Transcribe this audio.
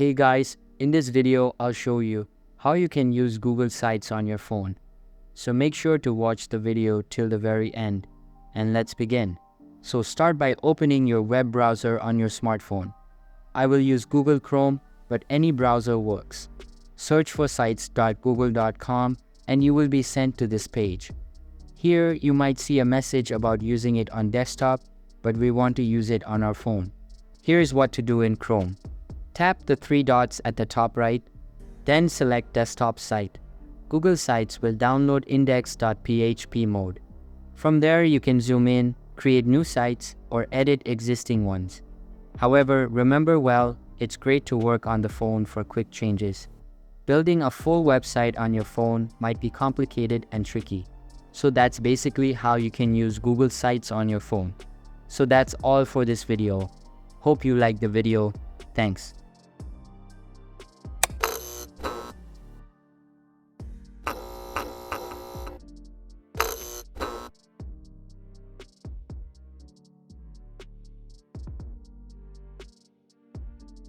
Hey guys, in this video I'll show you how you can use Google Sites on your phone. So make sure to watch the video till the very end, and let's begin. So start by opening your web browser on your smartphone. I will use Google Chrome, but any browser works. Search for sites.google.com and you will be sent to this page. Here you might see a message about using it on desktop, but we want to use it on our phone. Here's what to do in Chrome. Tap the three dots at the top right, then select Desktop Site. Google Sites will download index.php mode. From there you can zoom in, create new sites, or edit existing ones. However, remember it's great to work on the phone for quick changes. Building a full website on your phone might be complicated and tricky. So that's basically how you can use Google Sites on your phone. So that's all for this video. Hope you liked the video. Thanks.